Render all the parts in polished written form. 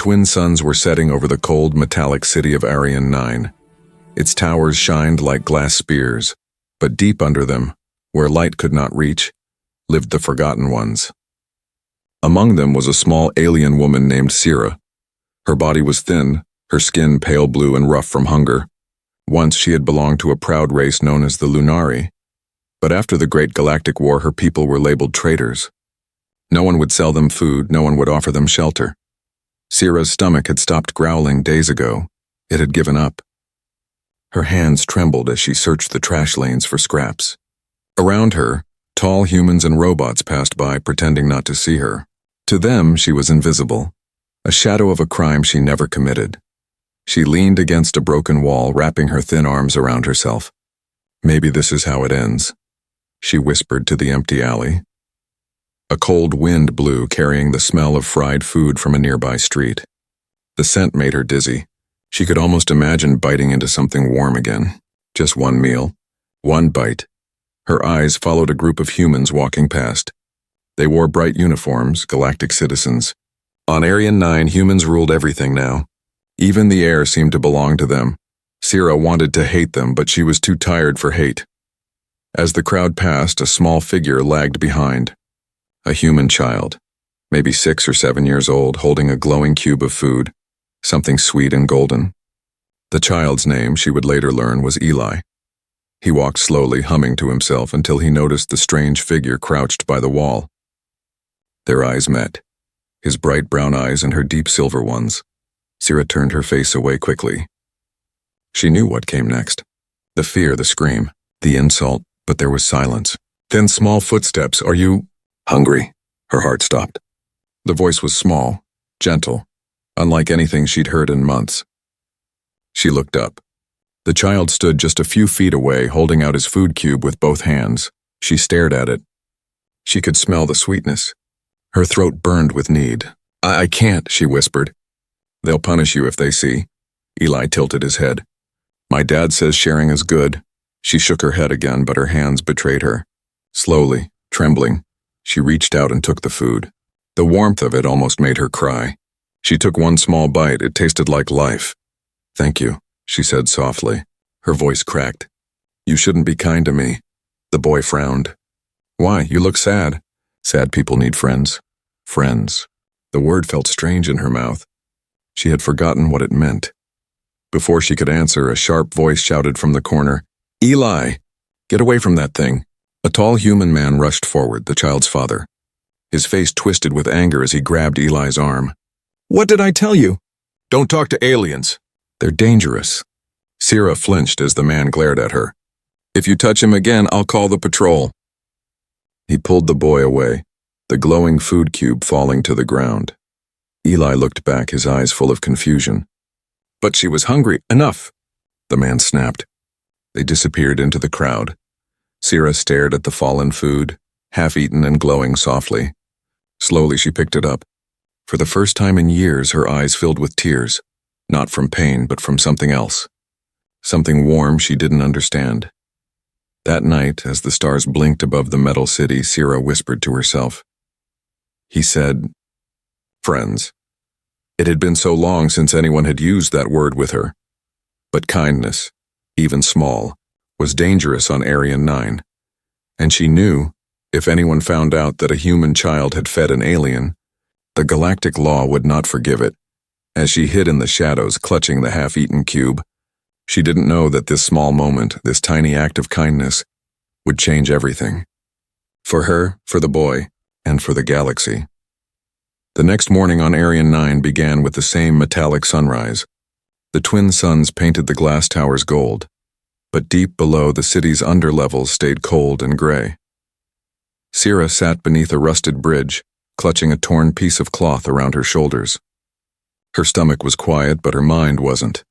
twin suns were setting over the cold, metallic city of Arian 9. Its towers shined like glass spears, but deep under them, where light could not reach, lived the Forgotten Ones. Among them was a small alien woman named Sira. Her body was thin, her skin pale blue and rough from hunger. Once she had belonged to a proud race known as the Lunari, but after the Great Galactic War her people were labeled traitors. No one would sell them food, no one would offer them shelter. Sira's stomach had stopped growling days ago. It had given up. Her hands trembled as she searched the trash lanes for scraps. Around her, tall humans and robots passed by, pretending not to see her. To them, she was invisible, a shadow of a crime she never committed. She leaned against a broken wall, wrapping her thin arms around herself. "Maybe this is how it ends," she whispered to the empty alley. A cold wind blew, carrying the smell of fried food from a nearby street. The scent made her dizzy. She could almost imagine biting into something warm again. Just one meal, one bite. Her eyes followed a group of humans walking past. They wore bright uniforms, galactic citizens. On Arian 9, humans ruled everything now. Even the air seemed to belong to them. Sira wanted to hate them, but she was too tired for hate. As the crowd passed, a small figure lagged behind. A human child, maybe 6 or 7 years old, holding a glowing cube of food, something sweet and golden. The child's name, she would later learn, was Eli. He walked slowly, humming to himself, until he noticed the strange figure crouched by the wall. Their eyes met, his bright brown eyes and her deep silver ones. Sira turned her face away quickly. She knew what came next. The fear, the scream, the insult, but there was silence. Then small footsteps. "Are you hungry?" Her heart stopped. The voice was small, gentle, unlike anything she'd heard in months. She looked up. The child stood just a few feet away, holding out his food cube with both hands. She stared at it. She could smell the sweetness. Her throat burned with need. I can't," she whispered. "They'll punish you if they see." Eli tilted his head. "My dad says sharing is good." She shook her head again, but her hands betrayed her. Slowly, trembling, she reached out and took the food. The warmth of it almost made her cry. She took one small bite. It tasted like life. "Thank you," she said softly. Her voice cracked. "You shouldn't be kind to me." The boy frowned. "Why? You look sad." "Sad people need friends." Friends. The word felt strange in her mouth. She had forgotten what it meant. Before she could answer, a sharp voice shouted from the corner, "Eli! Get away from that thing." A tall human man rushed forward, the child's father. His face twisted with anger as he grabbed Eli's arm. "What did I tell you? Don't talk to aliens. They're dangerous." Sira flinched as the man glared at her. "If you touch him again, I'll call the patrol." He pulled the boy away, the glowing food cube falling to the ground. Eli looked back, his eyes full of confusion. "But she was hungry. Enough!" the man snapped. They disappeared into the crowd. Sira stared at the fallen food, half-eaten and glowing softly. Slowly she picked it up. For the first time in years, her eyes filled with tears, not from pain, but from something else. Something warm she didn't understand. That night, as the stars blinked above the metal city, Sira whispered to herself. He said, "Friends." It had been so long since anyone had used that word with her. But kindness, even small, was dangerous on Arian 9. And she knew, if anyone found out that a human child had fed an alien, the galactic law would not forgive it. As she hid in the shadows, clutching the half-eaten cube, she didn't know that this small moment, this tiny act of kindness, would change everything. For her, for the boy, and for the galaxy. The next morning on Arian 9 began with the same metallic sunrise. The twin suns painted the glass towers gold, but deep below the city's underlevels stayed cold and gray. Sira sat beneath a rusted bridge, clutching a torn piece of cloth around her shoulders. Her stomach was quiet, but her mind wasn't.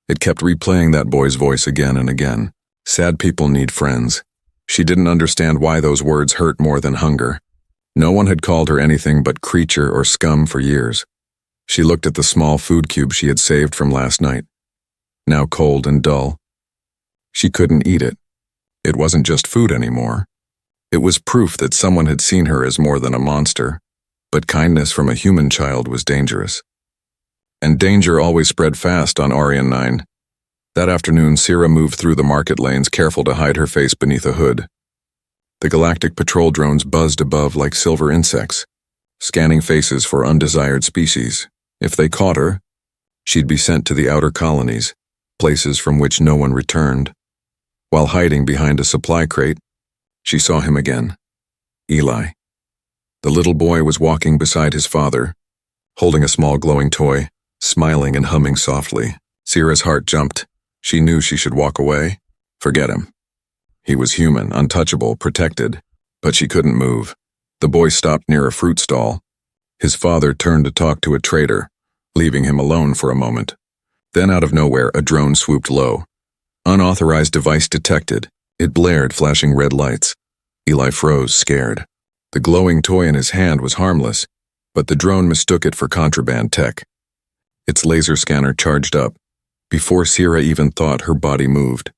It kept replaying that boy's voice again and again. Sad people need friends. She didn't understand why those words hurt more than hunger. No one had called her anything but creature or scum for years. She looked at the small food cube she had saved from last night, now cold and dull. She couldn't eat it. It wasn't just food anymore. It was proof that someone had seen her as more than a monster, but kindness from a human child was dangerous. And danger always spread fast on Arian 9. That afternoon, Sira moved through the market lanes, careful to hide her face beneath a hood. The galactic patrol drones buzzed above like silver insects, scanning faces for undesired species. If they caught her, she'd be sent to the outer colonies, places from which no one returned. While hiding behind a supply crate, she saw him again. Eli. The little boy was walking beside his father, holding a small glowing toy, smiling and humming softly. Sira's heart jumped. She knew she should walk away. Forget him. He was human, untouchable, protected, but she couldn't move. The boy stopped near a fruit stall. His father turned to talk to a trader, leaving him alone for a moment. Then out of nowhere, a drone swooped low. Unauthorized device detected. It blared, flashing red lights. Eli froze, scared. The glowing toy in his hand was harmless, but the drone mistook it for contraband tech. Its laser scanner charged up. Before Sira even thought, her body moved.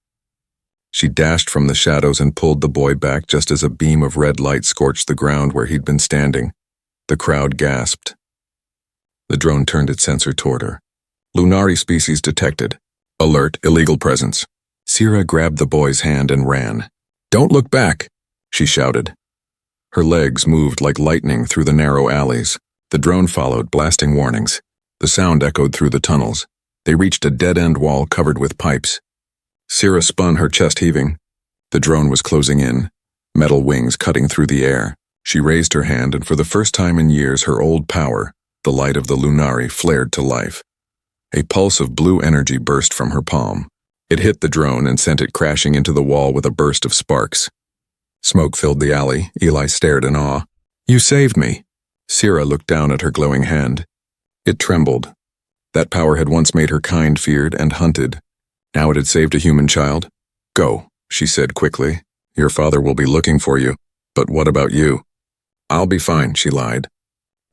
She dashed from the shadows and pulled the boy back just as a beam of red light scorched the ground where he'd been standing. The crowd gasped. The drone turned its sensor toward her. Lunari species detected. Alert, illegal presence. Sira grabbed the boy's hand and ran. "Don't look back," she shouted. Her legs moved like lightning through the narrow alleys. The drone followed, blasting warnings. The sound echoed through the tunnels. They reached a dead-end wall covered with pipes. Sira spun, her chest heaving. The drone was closing in, metal wings cutting through the air. She raised her hand, and for the first time in years, her old power, the light of the Lunari, flared to life. A pulse of blue energy burst from her palm. It hit the drone and sent it crashing into the wall with a burst of sparks. Smoke filled the alley. Eli stared in awe. "You saved me." Sira looked down at her glowing hand. It trembled. That power had once made her kind feared and hunted. Now it had saved a human child. "Go," she said quickly. "Your father will be looking for you. But what about you?" "I'll be fine," she lied.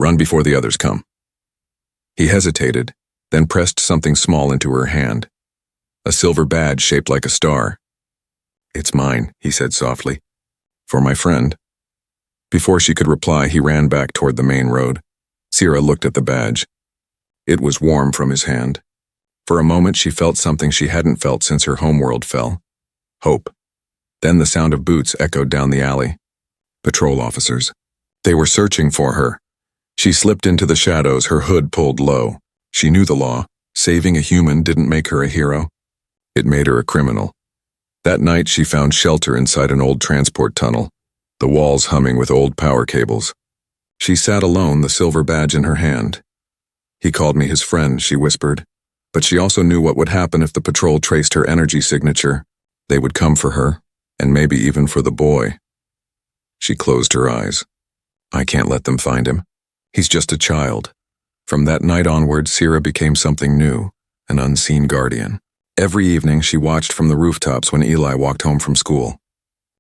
"Run before the others come." He hesitated, then pressed something small into her hand. A silver badge shaped like a star. "It's mine," he said softly. "For my friend." Before she could reply, he ran back toward the main road. Sira looked at the badge. It was warm from his hand. For a moment she felt something she hadn't felt since her homeworld fell. Hope. Then the sound of boots echoed down the alley. Patrol officers. They were searching for her. She slipped into the shadows, her hood pulled low. She knew the law. Saving a human didn't make her a hero. It made her a criminal. That night she found shelter inside an old transport tunnel, the walls humming with old power cables. She sat alone, the silver badge in her hand. "He called me his friend," she whispered. But she also knew what would happen if the patrol traced her energy signature. They would come for her, and maybe even for the boy. She closed her eyes. "I can't let them find him. He's just a child." From that night onward, Sira became something new, an unseen guardian. Every evening she watched from the rooftops when Eli walked home from school.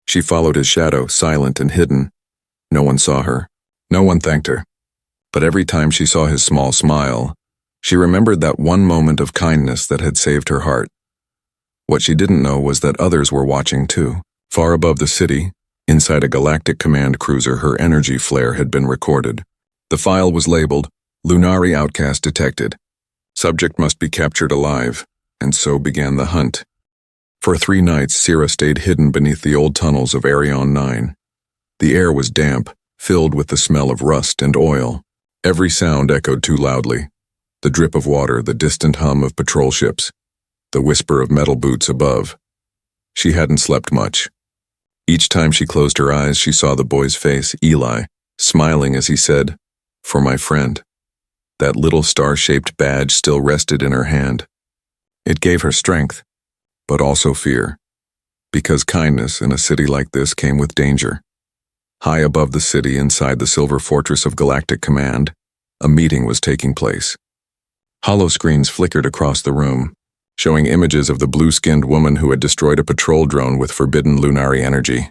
She followed his shadow, silent and hidden. No one saw her. No one thanked her. But every time she saw his small smile, she remembered that one moment of kindness that had saved her heart. What she didn't know was that others were watching too. Far above the city, inside a galactic command cruiser, her energy flare had been recorded. The file was labeled, "Lunari Outcast detected. Subject must be captured alive," and so began the hunt. For 3 nights, Sira stayed hidden beneath the old tunnels of Arian 9. The air was damp, filled with the smell of rust and oil. Every sound echoed too loudly. The drip of water, the distant hum of patrol ships, the whisper of metal boots above. She hadn't slept much. Each time she closed her eyes, she saw the boy's face, Eli, smiling as he said, "For my friend." That little star-shaped badge still rested in her hand. It gave her strength, but also fear, because kindness in a city like this came with danger. High above the city, inside the silver fortress of Galactic Command, a meeting was taking place. Hollow screens flickered across the room, showing images of the blue-skinned woman who had destroyed a patrol drone with forbidden Lunari energy.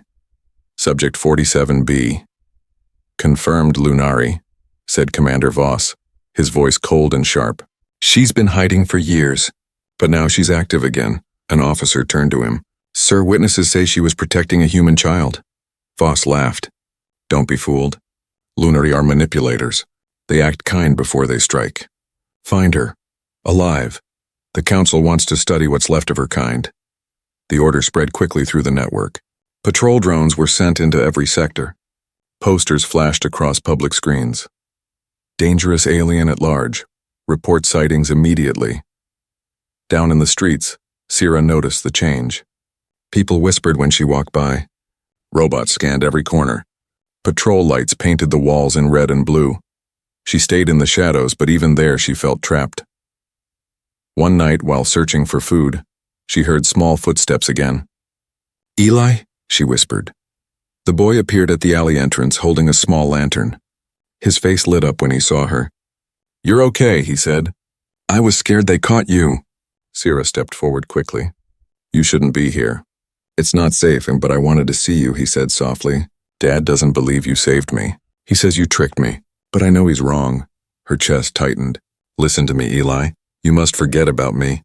Subject 47B. "Confirmed Lunari," said Commander Voss, his voice cold and sharp. "She's been hiding for years, but now she's active again." An officer turned to him. "Sir, witnesses say she was protecting a human child." Voss laughed. "Don't be fooled. Lunari are manipulators. They act kind before they strike. Find her, Alive. The council wants to study what's left of her kind. The order spread quickly through the network. Patrol drones were sent into every sector. Posters flashed across public screens. Dangerous alien at large. Report sightings immediately. Down in the streets, Sira noticed the change. People whispered when she walked by. Robots scanned every corner. Patrol lights painted the walls in red and blue. She stayed in the shadows, but even there she felt trapped. One night, while searching for food, she heard small footsteps again. "Eli?" she whispered. The boy appeared at the alley entrance holding a small lantern. His face lit up when he saw her. "You're okay," he said. "I was scared they caught you." Sira stepped forward quickly. "You shouldn't be here. It's not safe, but I wanted to see you," he said softly. "Dad doesn't believe you saved me. He says you tricked me, but I know he's wrong." Her chest tightened. "Listen to me, Eli. You must forget about me.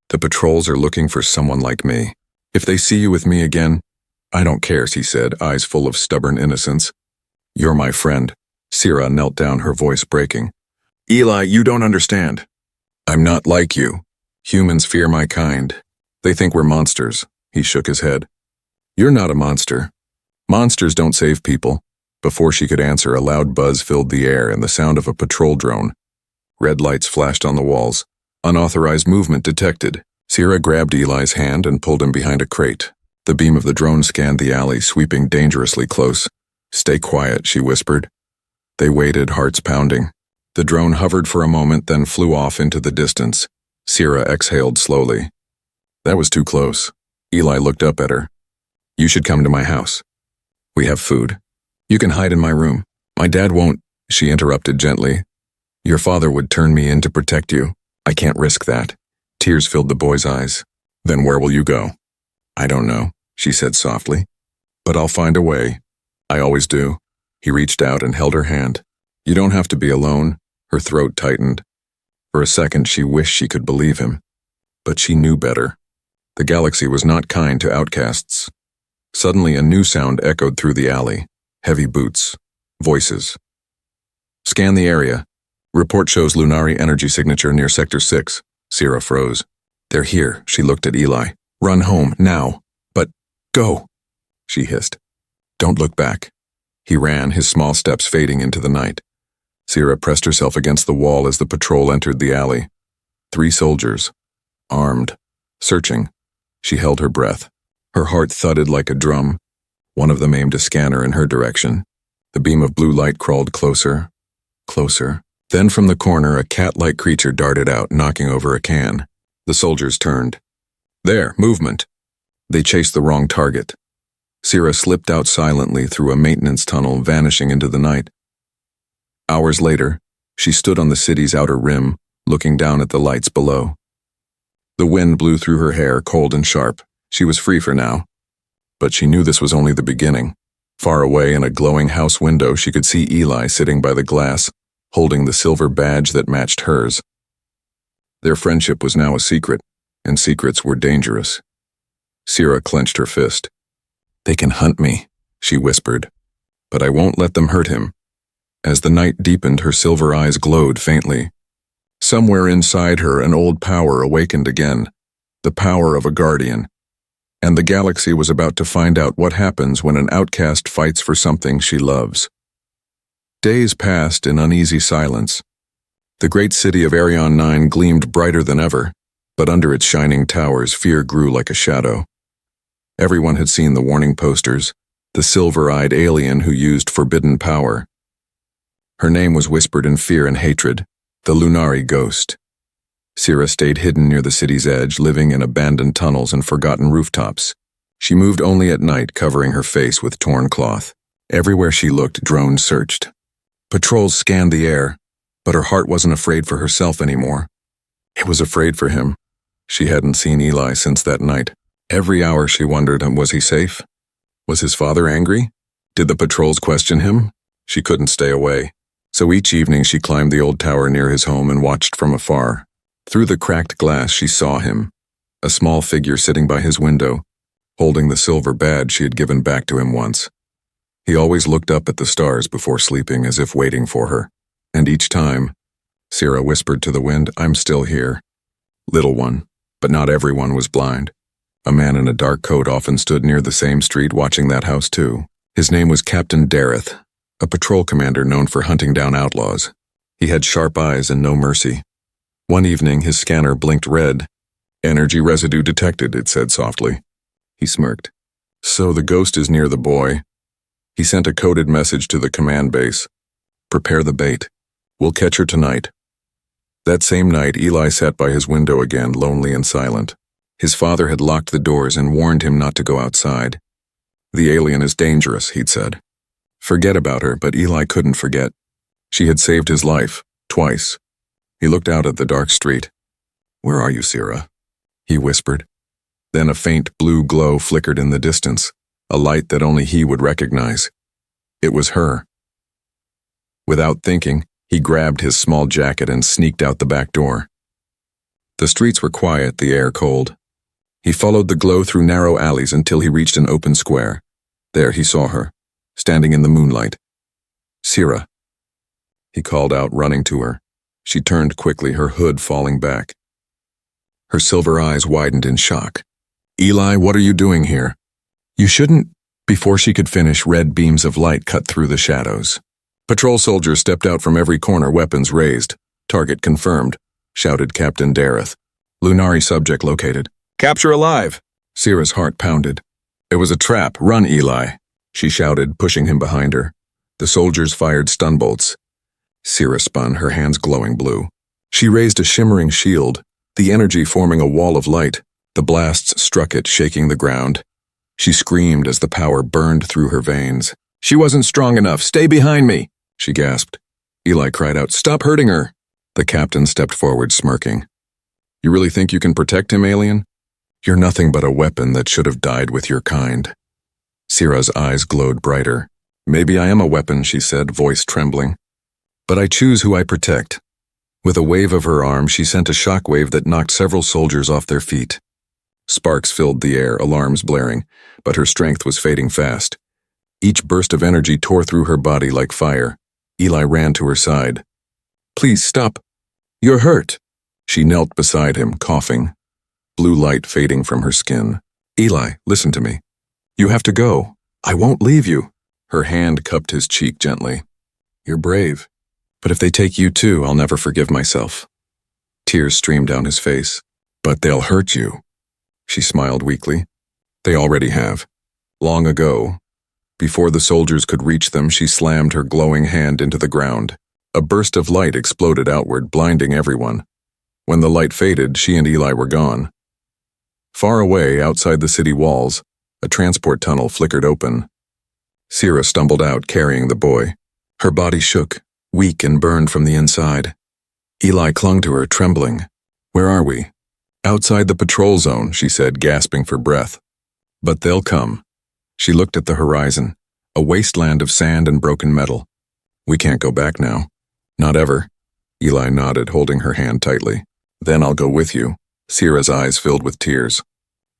The patrols are looking for someone like me. If they see you with me again, I don't care," he said, eyes full of stubborn innocence. "You're my friend." Sira knelt down, her voice breaking. "Eli, you don't understand. I'm not like you. Humans fear my kind. They think we're monsters." He shook his head. "You're not a monster. Monsters don't save people." Before she could answer, a loud buzz filled the air and the sound of a patrol drone. Red lights flashed on the walls. Unauthorized movement detected. Sira grabbed Eli's hand and pulled him behind a crate. The beam of the drone scanned the alley, sweeping dangerously close. "Stay quiet," she whispered. They waited, hearts pounding. The drone hovered for a moment, then flew off into the distance. Sira exhaled slowly. That was too close. Eli looked up at her. "You should come to my house. We have food. You can hide in my room." "My dad won't," she interrupted gently. "Your father would turn me in to protect you. I can't risk that." Tears filled the boy's eyes. "Then where will you go?" "I don't know," she said softly. "But I'll find a way. I always do." He reached out and held her hand. "You don't have to be alone." Her throat tightened. For a second she wished she could believe him. But she knew better. The galaxy was not kind to outcasts. Suddenly a new sound echoed through the alley. Heavy boots. Voices. "Scan the area. Report shows Lunari energy signature near Sector 6. Sira froze. "They're here." She looked at Eli. "Run home, now. But go," she hissed. "Don't look back." He ran, his small steps fading into the night. Sira pressed herself against the wall as the patrol entered the alley. 3 soldiers. Armed. Searching. She held her breath. Her heart thudded like a drum. One of them aimed a scanner in her direction. The beam of blue light crawled closer. Closer. Then from the corner, a cat-like creature darted out, knocking over a can. The soldiers turned. "There, movement." They chased the wrong target. Sira slipped out silently through a maintenance tunnel, vanishing into the night. Hours later, she stood on the city's outer rim, looking down at the lights below. The wind blew through her hair, cold and sharp. She was free for now. But she knew this was only the beginning. Far away in a glowing house window, she could see Eli sitting by the glass, holding the silver badge that matched hers. Their friendship was now a secret, and secrets were dangerous. Sira clenched her fist. "They can hunt me," she whispered, "but I won't let them hurt him." As the night deepened, her silver eyes glowed faintly. Somewhere inside her, an old power awakened again, the power of a guardian. And the galaxy was about to find out what happens when an outcast fights for something she loves. Days passed in uneasy silence. The great city of Arion 9 gleamed brighter than ever, but under its shining towers fear grew like a shadow. Everyone had seen the warning posters, the silver-eyed alien who used forbidden power. Her name was whispered in fear and hatred, the Lunari ghost. Sira stayed hidden near the city's edge, living in abandoned tunnels and forgotten rooftops. She moved only at night, covering her face with torn cloth. Everywhere she looked, drones searched. Patrols scanned the air, but her heart wasn't afraid for herself anymore. It was afraid for him. She hadn't seen Eli since that night. Every hour she wondered, was he safe? Was his father angry? Did the patrols question him? She couldn't stay away. So each evening she climbed the old tower near his home and watched from afar. Through the cracked glass she saw him, a small figure sitting by his window, holding the silver badge she had given back to him once. He always looked up at the stars before sleeping, as if waiting for her. And each time, Sira whispered to the wind, "I'm still here." Little one, but not everyone was blind. A man in a dark coat often stood near the same street watching that house too. His name was Captain Dareth, a patrol commander known for hunting down outlaws. He had sharp eyes and no mercy. One evening, his scanner blinked red. "Energy residue detected," it said softly. He smirked. "So the ghost is near the boy." He sent a coded message to the command base. "Prepare the bait. We'll catch her tonight." That same night, Eli sat by his window again, lonely and silent. His father had locked the doors and warned him not to go outside. "The alien is dangerous," he'd said. Forget about her, but Eli couldn't forget. She had saved his life, twice. He looked out at the dark street. "Where are you, Sira?" he whispered. Then a faint blue glow flickered in the distance, a light that only he would recognize. It was her. Without thinking, he grabbed his small jacket and sneaked out the back door. The streets were quiet, the air cold. He followed the glow through narrow alleys until he reached an open square. There he saw her, standing in the moonlight. "Sira," he called out, running to her. She turned quickly, her hood falling back. Her silver eyes widened in shock. "Eli, what are you doing here?" "You shouldn't—" Before she could finish, red beams of light cut through the shadows. Patrol soldiers stepped out from every corner, weapons raised. "Target confirmed," shouted Captain Dareth. "Lunari subject located. Capture alive!" Sira's heart pounded. "It was a trap. Run, Eli," she shouted, pushing him behind her. The soldiers fired stun bolts. Sira spun, her hands glowing blue. She raised a shimmering shield, the energy forming a wall of light. The blasts struck it, shaking the ground. She screamed as the power burned through her veins. "She wasn't strong enough. Stay behind me," she gasped. Eli cried out, "Stop hurting her." The captain stepped forward, smirking. "You really think you can protect him, alien? You're nothing but a weapon that should have died with your kind." Sira's eyes glowed brighter. "Maybe I am a weapon," she said, voice trembling. "But I choose who I protect." With a wave of her arm, she sent a shockwave that knocked several soldiers off their feet. Sparks filled the air, alarms blaring, but her strength was fading fast. Each burst of energy tore through her body like fire. Eli ran to her side. "Please stop. You're hurt." She knelt beside him, coughing, blue light fading from her skin. "Eli, listen to me. You have to go. I won't leave you." Her hand cupped his cheek gently. "You're brave. But if they take you too, I'll never forgive myself." Tears streamed down his face. "But they'll hurt you." She smiled weakly. "They already have. Long ago. Before the soldiers could reach them, she slammed her glowing hand into the ground. A burst of light exploded outward, blinding everyone. When the light faded, she and Eli were gone. Far away, outside the city walls, a transport tunnel flickered open. Sira stumbled out, carrying the boy. Her body shook, weak and burned from the inside. Eli clung to her, trembling. "Where are we?" "Outside the patrol zone," she said, gasping for breath. "But they'll come." She looked at the horizon, a wasteland of sand and broken metal. "We can't go back now." "Not ever." Eli nodded, holding her hand tightly. "Then I'll go with you." Sira's eyes filled with tears.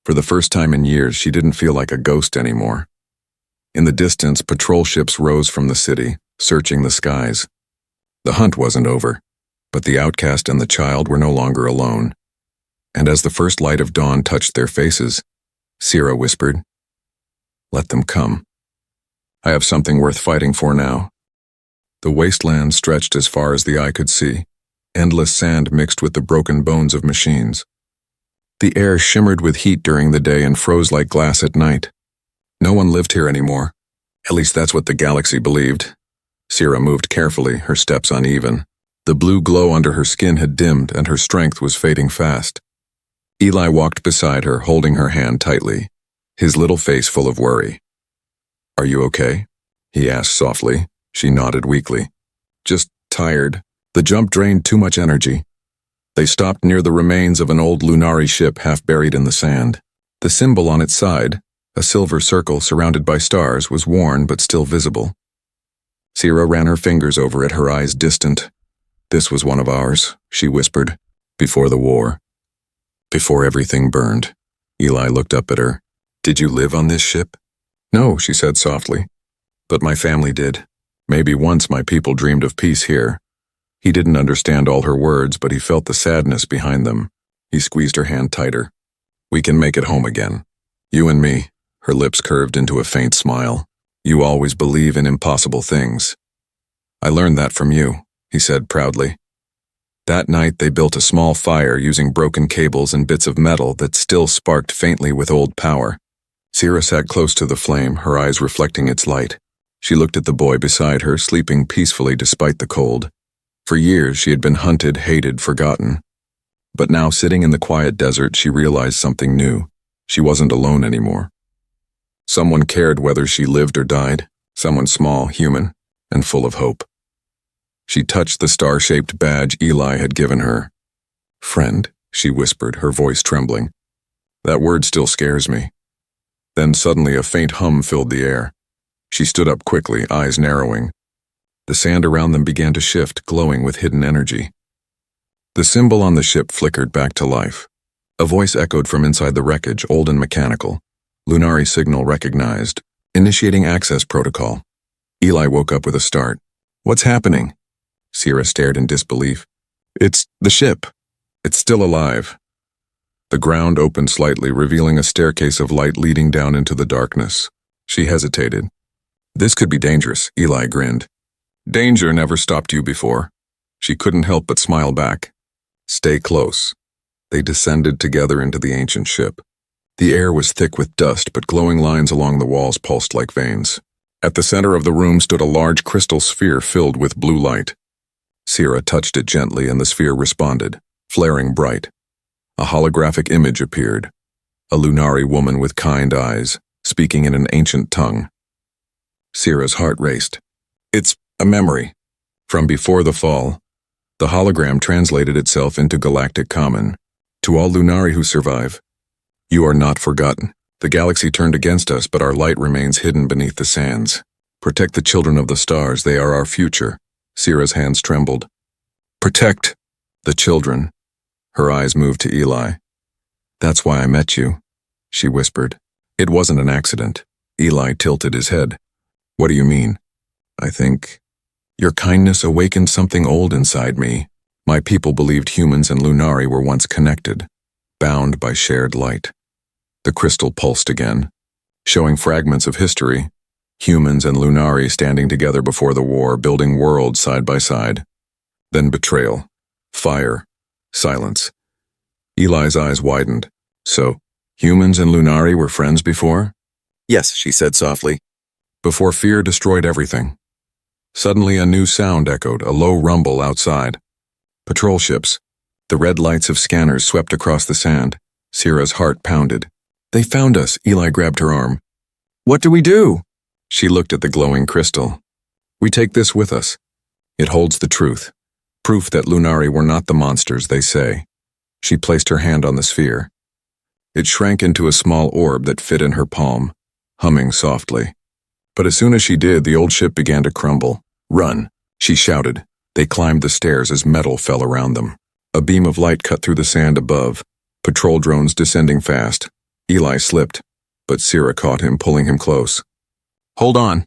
For the first time in years, she didn't feel like a ghost anymore. In the distance, patrol ships rose from the city, searching the skies. The hunt wasn't over, but the outcast and the child were no longer alone. And as the first light of dawn touched their faces, Sira whispered, "Let them come. I have something worth fighting for now." The wasteland stretched as far as the eye could see, endless sand mixed with the broken bones of machines. The air shimmered with heat during the day and froze like glass at night. No one lived here anymore. At least that's what the galaxy believed. Sira moved carefully, her steps uneven. The blue glow under her skin had dimmed and her strength was fading fast. Eli walked beside her, holding her hand tightly, his little face full of worry. "Are you okay?" he asked softly. She nodded weakly. "Just tired. The jump drained too much energy." They stopped near the remains of an old Lunari ship half buried in the sand. The symbol on its side, a silver circle surrounded by stars, was worn but still visible. Sira ran her fingers over it, her eyes distant. "This was one of ours," she whispered, "before the war. Before everything burned." Eli looked up at her. "Did you live on this ship?" "No," she said softly. "But my family did. Maybe once my people dreamed of peace here." He didn't understand all her words, but he felt the sadness behind them. He squeezed her hand tighter. We can make it home again. You and me. Her lips curved into a faint smile. You always believe in impossible things. I learned that from you, he said proudly. That night they built a small fire using broken cables and bits of metal that still sparked faintly with old power. Sierra sat close to the flame, her eyes reflecting its light. She looked at the boy beside her, sleeping peacefully despite the cold. For years she had been hunted, hated, forgotten. But now, sitting in the quiet desert, she realized something new. She wasn't alone anymore. Someone cared whether she lived or died, someone small, human, and full of hope. She touched the star-shaped badge Eli had given her. Friend, she whispered, her voice trembling. That word still scares me. Then suddenly a faint hum filled the air. She stood up quickly, eyes narrowing. The sand around them began to shift, glowing with hidden energy. The symbol on the ship flickered back to life. A voice echoed from inside the wreckage, old and mechanical. Lunari signal recognized. Initiating access protocol. Eli woke up with a start. What's happening? Sierra stared in disbelief. It's the ship. It's still alive. The ground opened slightly, revealing a staircase of light leading down into the darkness. She hesitated. This could be dangerous, Eli grinned. Danger never stopped you before. She couldn't help but smile back. Stay close. They descended together into the ancient ship. The air was thick with dust, but glowing lines along the walls pulsed like veins. At the center of the room stood a large crystal sphere filled with blue light. Sierra touched it gently and the sphere responded, flaring bright. A holographic image appeared. A Lunari woman with kind eyes, speaking in an ancient tongue. Sierra's heart raced. It's a memory. From before the fall, the hologram translated itself into galactic common. To all Lunari who survive, you are not forgotten. The galaxy turned against us, but our light remains hidden beneath the sands. Protect the children of the stars, they are our future. Sierra's hands trembled. Protect the children. Her eyes moved to Eli. That's why I met you, she whispered. It wasn't an accident. Eli tilted his head. What do you mean? I think your kindness awakened something old inside me. My people believed humans and Lunari were once connected, bound by shared light. The crystal pulsed again, showing fragments of history. Humans and Lunari standing together before the war, building worlds side by side. Then betrayal, fire, silence. Eli's eyes widened. So, humans and Lunari were friends before? Yes, she said softly. Before fear destroyed everything. Suddenly a new sound echoed, a low rumble outside. Patrol ships. The red lights of scanners swept across the sand. Sierra's heart pounded. They found us, Eli grabbed her arm. What do we do? She looked at the glowing crystal. We take this with us. It holds the truth. Proof that Lunari were not the monsters they say. She placed her hand on the sphere. It shrank into a small orb that fit in her palm, humming softly. But as soon as she did, the old ship began to crumble. Run, she shouted. They climbed the stairs as metal fell around them. A beam of light cut through the sand above. Patrol drones descending fast. Eli slipped, but Sierra caught him, pulling him close. Hold on.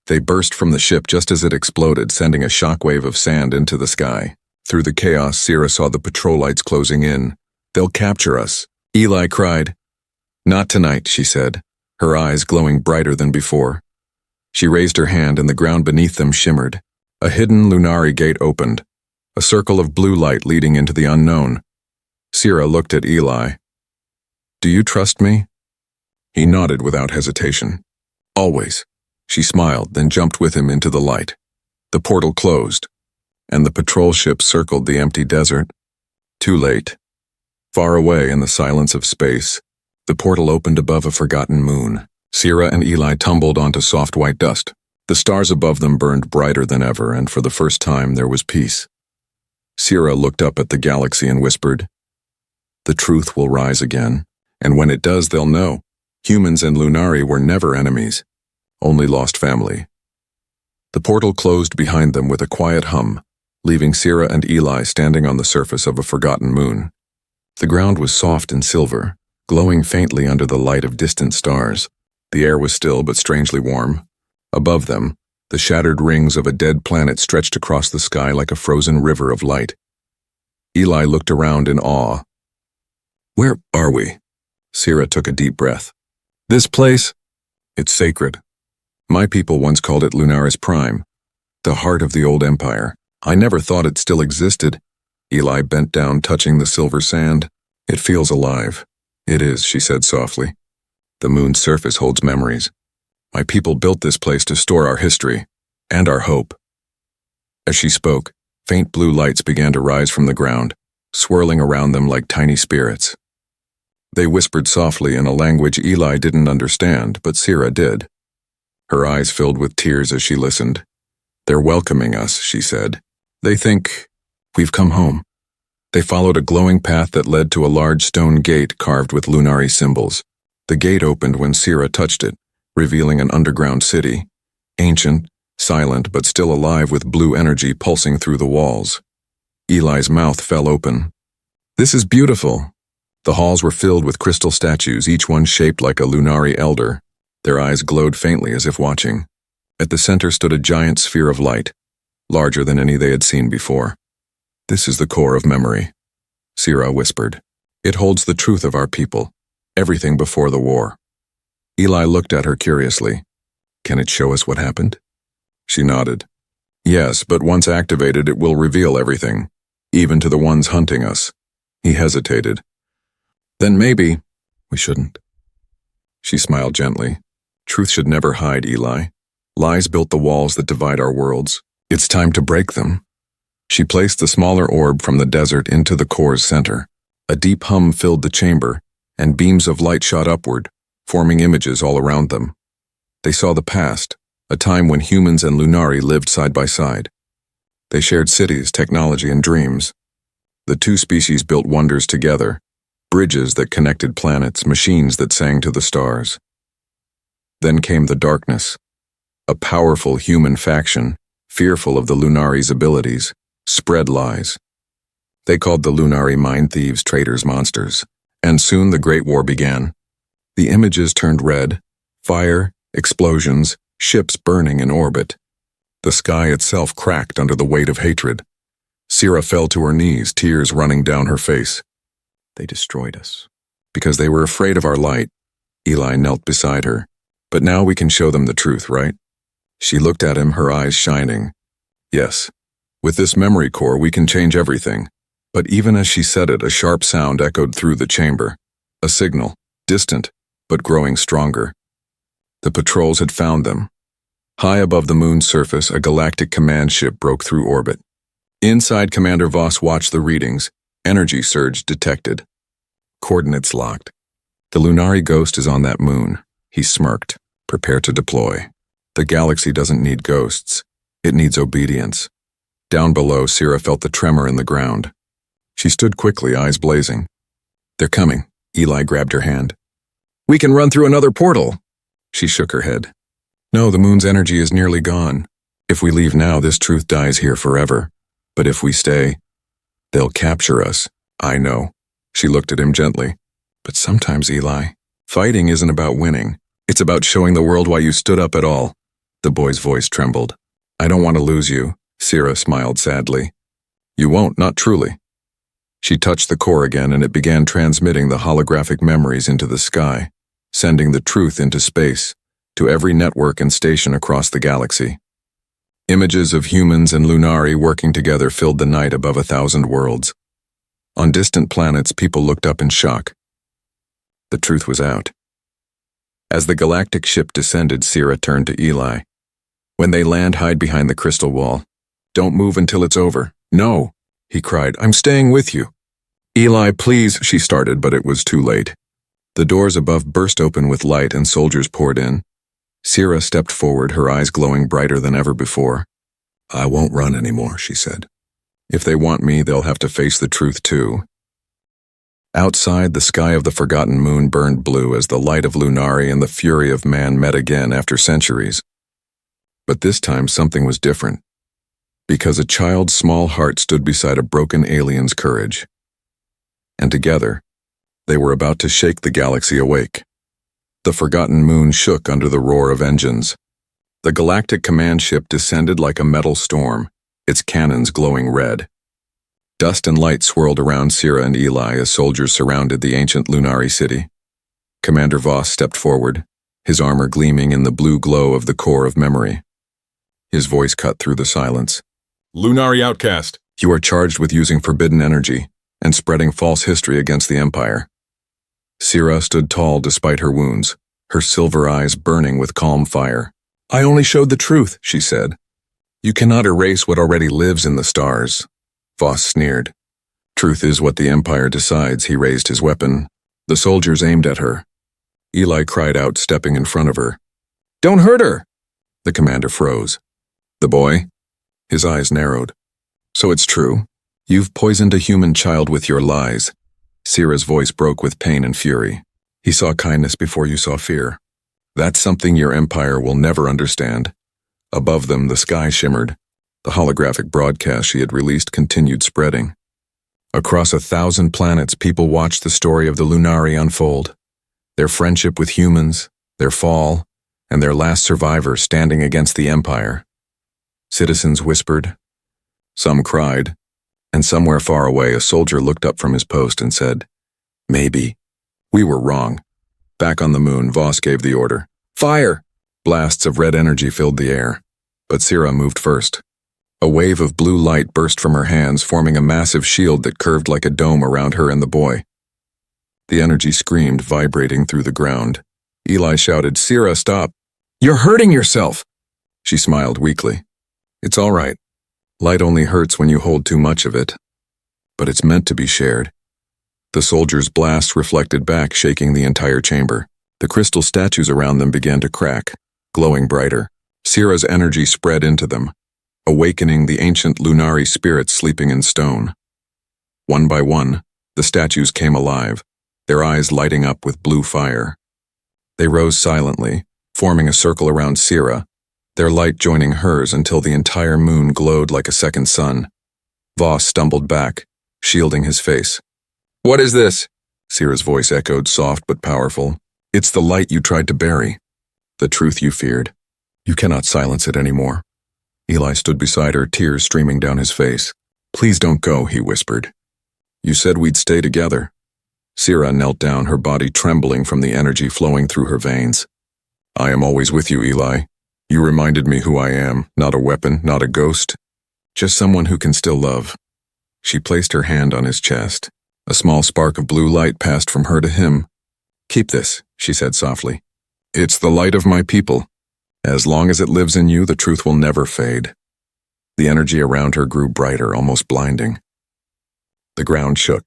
They burst from the ship just as it exploded, sending a shockwave of sand into the sky. Through the chaos, Sierra saw the patrol lights closing in. They'll capture us. Eli cried. Not tonight, she said, her eyes glowing brighter than before. She raised her hand and the ground beneath them shimmered. A hidden Lunari gate opened, a circle of blue light leading into the unknown. Sierra looked at Eli. Do you trust me? He nodded without hesitation. Always. She smiled, then jumped with him into the light. The portal closed, and the patrol ship circled the empty desert. Too late. Far away in the silence of space, the portal opened above a forgotten moon. Sierra and Eli tumbled onto soft white dust. The stars above them burned brighter than ever, and for the first time there was peace. Sierra looked up at the galaxy and whispered, The truth will rise again, and when it does, they'll know. Humans and Lunari were never enemies, only lost family. The portal closed behind them with a quiet hum, leaving Sierra and Eli standing on the surface of a forgotten moon. The ground was soft and silver, glowing faintly under the light of distant stars. The air was still but strangely warm. Above them, the shattered rings of a dead planet stretched across the sky like a frozen river of light. Eli looked around in awe. Where are we? Sira took a deep breath. This place? It's sacred. My people once called it Lunaris Prime, the heart of the old empire. I never thought it still existed. Eli bent down, touching the silver sand. It feels alive. It is, she said softly. The moon's surface holds memories. My people built this place to store our history and our hope. As she spoke, faint blue lights began to rise from the ground, swirling around them like tiny spirits. They whispered softly in a language Eli didn't understand, but Sira did. Her eyes filled with tears as she listened. They're welcoming us, she said. They think we've come home. They followed a glowing path that led to a large stone gate carved with Lunari symbols. The gate opened when Sira touched it, revealing an underground city, ancient, silent, but still alive with blue energy pulsing through the walls. Eli's mouth fell open. This is beautiful. The halls were filled with crystal statues, each one shaped like a Lunari elder. Their eyes glowed faintly as if watching. At the center stood a giant sphere of light, larger than any they had seen before. This is the core of memory, Sira whispered. It holds the truth of our people, everything before the war. Eli looked at her curiously. Can it show us what happened? She nodded. Yes, but once activated, it will reveal everything, even to the ones hunting us. He hesitated. Then maybe we shouldn't. She smiled gently. Truth should never hide, Eli. Lies built the walls that divide our worlds. It's time to break them. She placed the smaller orb from the desert into the core's center. A deep hum filled the chamber, and beams of light shot upward, forming images all around them. They saw the past, a time when humans and Lunari lived side by side. They shared cities, technology, and dreams. The two species built wonders together, bridges that connected planets, machines that sang to the stars. Then came the darkness. A powerful human faction, fearful of the Lunari's abilities, spread lies. They called the Lunari mind thieves, traitors, monsters. And soon the Great War began. The images turned red, fire, explosions, ships burning in orbit. The sky itself cracked under the weight of hatred. Sira fell to her knees, tears running down her face. They destroyed us. Because they were afraid of our light. Eli knelt beside her. But now we can show them the truth, right? She looked at him, her eyes shining. Yes. With this memory core, we can change everything. But even as she said it, a sharp sound echoed through the chamber. A signal, distant, but growing stronger. The patrols had found them. High above the moon's surface, a galactic command ship broke through orbit. Inside, Commander Voss watched the readings. Energy surge detected. Coordinates locked. The Lunari ghost is on that moon. He smirked. Prepare to deploy. The galaxy doesn't need ghosts. It needs obedience. Down below, Sira felt the tremor in the ground. She stood quickly, eyes blazing. They're coming. Eli grabbed her hand. We can run through another portal. She shook her head. No, the moon's energy is nearly gone. If we leave now, this truth dies here forever. But if we stay, they'll capture us. I know. She looked at him gently. But sometimes, Eli, fighting isn't about winning. It's about showing the world why you stood up at all. The boy's voice trembled. I don't want to lose you, Sira smiled sadly. You won't, not truly. She touched the core again, and it began transmitting the holographic memories into the sky, sending the truth into space, to every network and station across the galaxy. Images of humans and Lunari working together filled the night above 1,000 worlds. On distant planets, people looked up in shock. The truth was out. As the galactic ship descended, Sira turned to Eli. When they land, hide behind the crystal wall. Don't move until it's over. No, he cried. I'm staying with you. Eli, please, she started, but it was too late. The doors above burst open with light and soldiers poured in. Sira stepped forward, her eyes glowing brighter than ever before. I won't run anymore, she said. If they want me, they'll have to face the truth too. Outside, the sky of the forgotten moon burned blue as the light of Lunari and the fury of man met again after centuries. But this time something was different, because a child's small heart stood beside a broken alien's courage. And together, they were about to shake the galaxy awake. The forgotten moon shook under the roar of engines. The galactic command ship descended like a metal storm, its cannons glowing red. Dust and light swirled around Sira and Eli as soldiers surrounded the ancient Lunari city. Commander Voss stepped forward, his armor gleaming in the blue glow of the core of memory. His voice cut through the silence. Lunari Outcast. You are charged with using forbidden energy and spreading false history against the Empire. Sira stood tall despite her wounds, her silver eyes burning with calm fire. I only showed the truth, she said. You cannot erase what already lives in the stars. Voss sneered. Truth is what the Empire decides. He raised his weapon. The soldiers aimed at her. Eli cried out, stepping in front of her. Don't hurt her! The commander froze. The boy? His eyes narrowed. So it's true. You've poisoned a human child with your lies. Sira's voice broke with pain and fury. He saw kindness before you saw fear. That's something your empire will never understand. Above them, the sky shimmered. The holographic broadcast she had released continued spreading. Across 1,000 planets, people watched the story of the Lunari unfold. Their friendship with humans, their fall, and their last survivor standing against the Empire. Citizens whispered. Some cried. And somewhere far away, a soldier looked up from his post and said, Maybe. We were wrong. Back on the moon, Voss gave the order. Fire! Blasts of red energy filled the air. But Sira moved first. A wave of blue light burst from her hands, forming a massive shield that curved like a dome around her and the boy. The energy screamed, vibrating through the ground. Eli shouted, Sira, stop! You're hurting yourself! She smiled weakly. It's all right. Light only hurts when you hold too much of it. But it's meant to be shared. The soldiers' blasts reflected back, shaking the entire chamber. The crystal statues around them began to crack, glowing brighter. Sira's energy spread into them, awakening the ancient Lunari spirits sleeping in stone. One by one, the statues came alive, their eyes lighting up with blue fire. They rose silently, forming a circle around Sira, their light joining hers until the entire moon glowed like a second sun. Voss stumbled back, shielding his face. What is this? Sira's voice echoed, soft but powerful. It's the light you tried to bury. The truth you feared. You cannot silence it anymore. Eli stood beside her, tears streaming down his face. Please don't go, he whispered. You said we'd stay together. Sira knelt down, her body trembling from the energy flowing through her veins. I am always with you, Eli. You reminded me who I am, not a weapon, not a ghost. Just someone who can still love. She placed her hand on his chest. A small spark of blue light passed from her to him. Keep this, she said softly. It's the light of my people. As long as it lives in you, the truth will never fade. The energy around her grew brighter, almost blinding. The ground shook.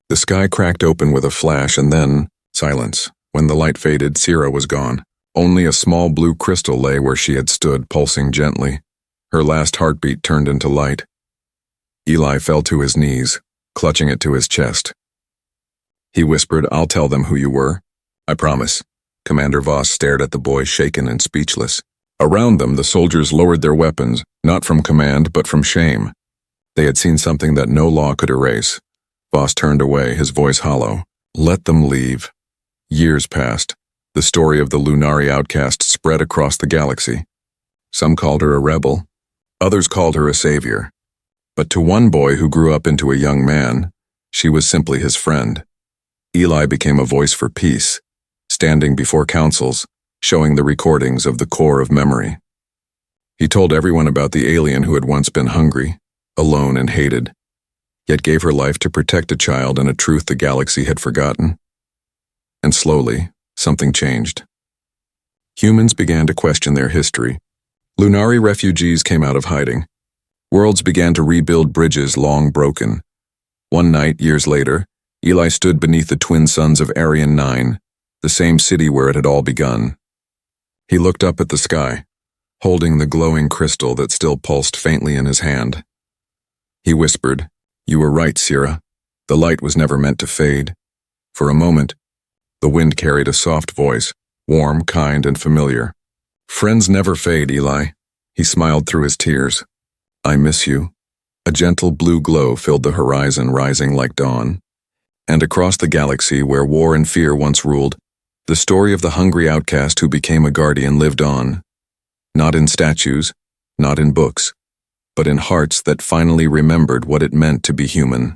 The sky cracked open with a flash and then silence. When the light faded, Sira was gone. Only a small blue crystal lay where she had stood, pulsing gently. Her last heartbeat turned into light. Eli fell to his knees, clutching it to his chest. He whispered, I'll tell them who you were. I promise. Commander Voss stared at the boy, shaken and speechless. Around them, the soldiers lowered their weapons, not from command, but from shame. They had seen something that no law could erase. Voss turned away, his voice hollow. Let them leave. Years passed. The story of the Lunari outcast spread across the galaxy. Some called her a rebel. Others called her a savior. But to one boy who grew up into a young man, she was simply his friend. Eli became a voice for peace, standing before councils, showing the recordings of the core of memory. He told everyone about the alien who had once been hungry, alone and hated, yet gave her life to protect a child and a truth the galaxy had forgotten. And slowly, something changed. Humans began to question their history. Lunari refugees came out of hiding. Worlds began to rebuild bridges long broken. One night, years later, Eli stood beneath the twin suns of Arian 9, the same city where it had all begun. He looked up at the sky, holding the glowing crystal that still pulsed faintly in his hand. He whispered, You were right, Sira. The light was never meant to fade. For a moment, the wind carried a soft voice, warm, kind, and familiar. Friends never fade, Eli. He smiled through his tears. I miss you. A gentle blue glow filled the horizon, rising like dawn. And across the galaxy, where war and fear once ruled, the story of the hungry outcast who became a guardian lived on. Not in statues, not in books, but in hearts that finally remembered what it meant to be human.